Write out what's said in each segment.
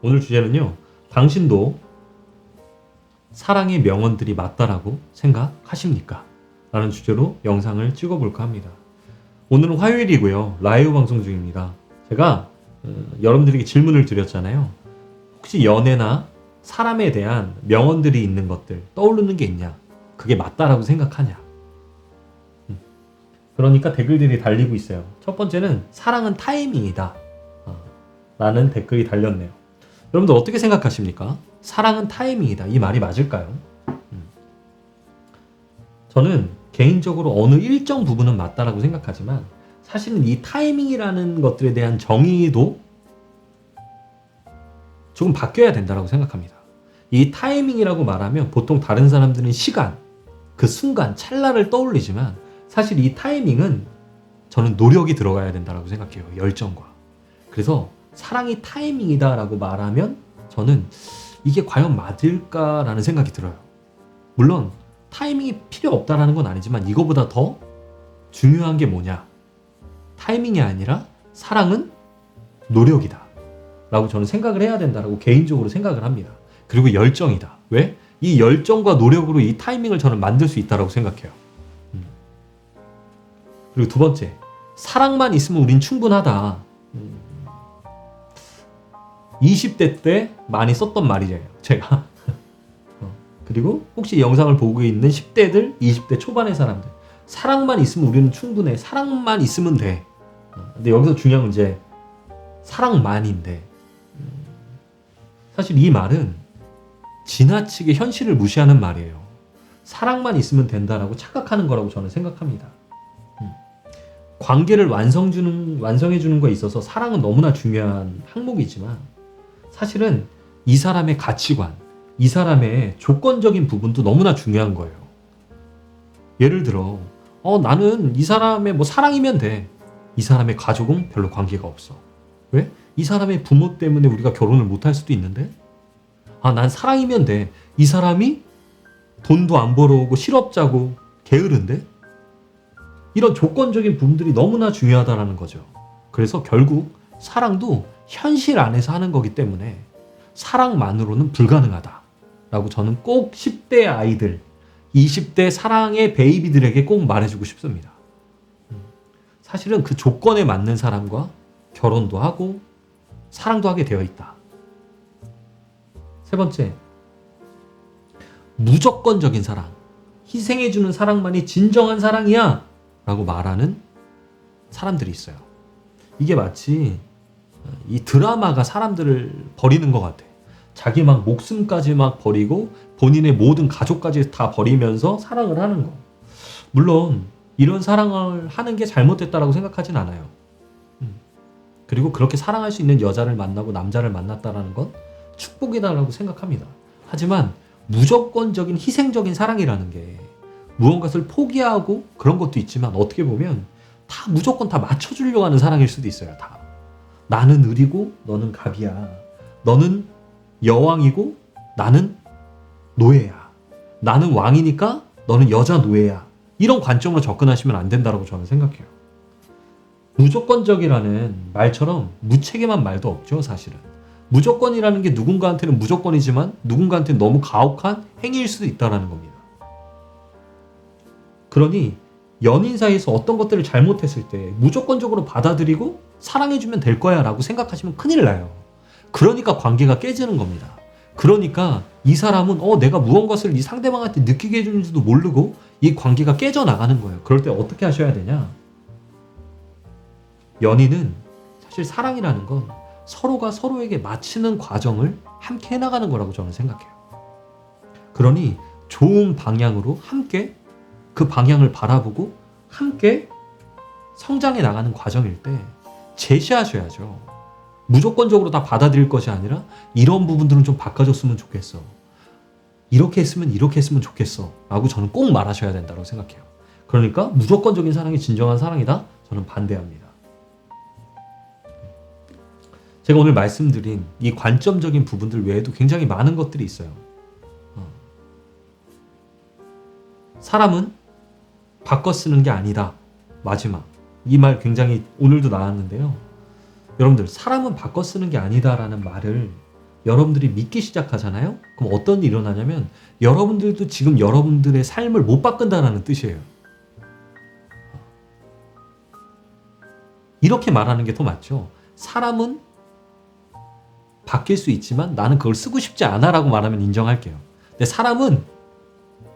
오늘 주제는요. 당신도 사랑의 명언들이 맞다라고 생각하십니까? 라는 주제로 영상을 찍어볼까 합니다. 오늘은 화요일이고요. 라이브 방송 중입니다. 제가 여러분들에게 질문을 드렸잖아요. 혹시 연애나 사람에 대한 명언들이 있는 것들 떠오르는 게 있냐? 그게 맞다라고 생각하냐? 그러니까 댓글들이 달리고 있어요. 첫 번째는 사랑은 타이밍이다 라는 댓글이 달렸네요. 여러분들 어떻게 생각하십니까? 사랑은 타이밍이다. 이 말이 맞을까요? 저는 개인적으로 어느 일정 부분은 맞다라고 생각하지만 사실은 이 타이밍이라는 것들에 대한 정의도 조금 바뀌어야 된다고 생각합니다. 이 타이밍이라고 말하면 보통 다른 사람들은 시간, 그 순간, 찰나를 떠올리지만 사실 이 타이밍은 저는 노력이 들어가야 된다고 생각해요. 열정과. 그래서 사랑이 타이밍이다라고 말하면 저는 이게 과연 맞을까라는 생각이 들어요. 물론 타이밍이 필요 없다라는 건 아니지만 이거보다 더 중요한 게 뭐냐? 타이밍이 아니라 사랑은 노력이다 라고 저는 생각을 해야 된다라고 개인적으로 생각을 합니다. 그리고 열정이다. 왜? 이 열정과 노력으로 이 타이밍을 저는 만들 수 있다라고 생각해요. 그리고 두 번째, 사랑만 있으면 우린 충분하다. 20대 때 많이 썼던 말이에요. 제가. 그리고 혹시 영상을 보고 있는 10대들, 20대 초반의 사람들. 사랑만 있으면 우리는 충분해. 사랑만 있으면 돼. 근데 여기서 중요한 건 이제 사랑만인데 사실 이 말은 지나치게 현실을 무시하는 말이에요. 사랑만 있으면 된다라고 착각하는 거라고 저는 생각합니다. 관계를 완성해주는 거에 있어서 사랑은 너무나 중요한 항목이지만 사실은 이 사람의 가치관, 이 사람의 조건적인 부분도 너무나 중요한 거예요. 예를 들어 나는 이 사람의 사랑이면 돼. 이 사람의 가족은 별로 관계가 없어. 왜? 이 사람의 부모 때문에 우리가 결혼을 못할 수도 있는데 난 사랑이면 돼. 이 사람이 돈도 안 벌어오고 실업자고 게으른데 이런 조건적인 부분들이 너무나 중요하다는 거죠. 그래서 결국 사랑도 현실 안에서 하는 거기 때문에 사랑만으로는 불가능하다라고 저는 꼭 10대 아이들, 20대 사랑의 베이비들에게 꼭 말해주고 싶습니다. 사실은 그 조건에 맞는 사람과 결혼도 하고 사랑도 하게 되어 있다. 세 번째, 무조건적인 사랑, 희생해주는 사랑만이 진정한 사랑이야 라고 말하는 사람들이 있어요. 이게 마치 이 드라마가 사람들을 버리는 것 같아. 자기 막 목숨까지 막 버리고 본인의 모든 가족까지 다 버리면서 사랑을 하는 거. 물론 이런 사랑을 하는 게 잘못됐다라고 생각하진 않아요. 그리고 그렇게 사랑할 수 있는 여자를 만나고 남자를 만났다라는 건 축복이다라고 생각합니다. 하지만 무조건적인 희생적인 사랑이라는 게 무언가를 포기하고 그런 것도 있지만 어떻게 보면 다 무조건 다 맞춰주려고 하는 사랑일 수도 있어요. 다. 나는 을이고 너는 갑이야. 너는 여왕이고 나는 노예야. 나는 왕이니까 너는 여자 노예야. 이런 관점으로 접근하시면 안 된다고 저는 생각해요. 무조건적이라는 말처럼 무책임한 말도 없죠, 사실은. 무조건이라는 게 누군가한테는 무조건이지만 누군가한테는 너무 가혹한 행위일 수도 있다는 겁니다. 그러니 연인 사이에서 어떤 것들을 잘못했을 때 무조건적으로 받아들이고 사랑해주면 될 거야 라고 생각하시면 큰일 나요. 그러니까 관계가 깨지는 겁니다. 그러니까 이 사람은 내가 무언가를 이 상대방한테 느끼게 해주는지도 모르고 이 관계가 깨져나가는 거예요. 그럴 때 어떻게 하셔야 되냐? 연인은 사실 사랑이라는 건 서로가 서로에게 맞추는 과정을 함께 해나가는 거라고 저는 생각해요. 그러니 좋은 방향으로 함께 그 방향을 바라보고 함께 성장해 나가는 과정일 때 제시하셔야죠. 무조건적으로 다 받아들일 것이 아니라 이런 부분들은 좀 바꿔줬으면 좋겠어. 이렇게 했으면 좋겠어. 라고 저는 꼭 말하셔야 된다고 생각해요. 그러니까 무조건적인 사랑이 진정한 사랑이다? 저는 반대합니다. 제가 오늘 말씀드린 이 관점적인 부분들 외에도 굉장히 많은 것들이 있어요. 사람은 바꿔 쓰는 게 아니다. 마지막. 이 말 굉장히 오늘도 나왔는데요. 여러분들 사람은 바꿔 쓰는 게 아니다라는 말을 여러분들이 믿기 시작하잖아요? 그럼 어떤 일이 일어나냐면 여러분들도 지금 여러분들의 삶을 못 바꾼다는 뜻이에요. 이렇게 말하는 게 더 맞죠. 사람은 바뀔 수 있지만 나는 그걸 쓰고 싶지 않아 라고 말하면 인정할게요. 근데 사람은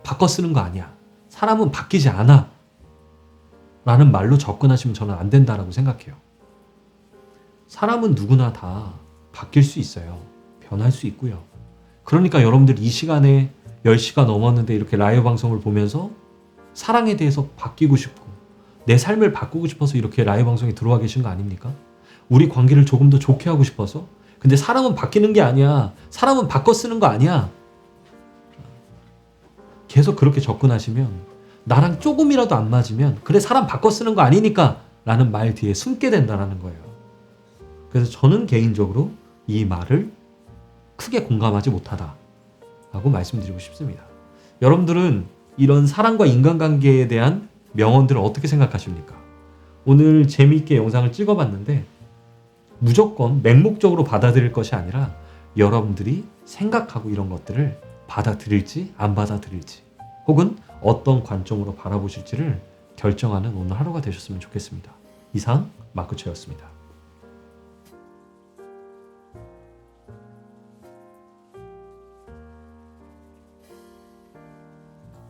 바꿔 쓰는 거 아니야. 사람은 바뀌지 않아 라는 말로 접근하시면 저는 안 된다라고 생각해요. 사람은 누구나 다 바뀔 수 있어요. 변할 수 있고요. 그러니까 여러분들 이 시간에 10시가 넘었는데 이렇게 라이브 방송을 보면서 사랑에 대해서 바뀌고 싶고 내 삶을 바꾸고 싶어서 이렇게 라이브 방송에 들어와 계신 거 아닙니까? 우리 관계를 조금 더 좋게 하고 싶어서. 근데 사람은 바뀌는 게 아니야. 사람은 바꿔 쓰는 거 아니야. 계속 그렇게 접근하시면 나랑 조금이라도 안 맞으면 그래 사람 바꿔 쓰는 거 아니니까 라는 말 뒤에 숨게 된다는 거예요. 그래서 저는 개인적으로 이 말을 크게 공감하지 못하다라고 말씀드리고 싶습니다. 여러분들은 이런 사랑과 인간관계에 대한 명언들을 어떻게 생각하십니까? 오늘 재미있게 영상을 찍어봤는데 무조건 맹목적으로 받아들일 것이 아니라 여러분들이 생각하고 이런 것들을 받아들일지 안 받아들일지 혹은 어떤 관점으로 바라보실지를 결정하는 오늘 하루가 되셨으면 좋겠습니다. 이상 마크초였습니다.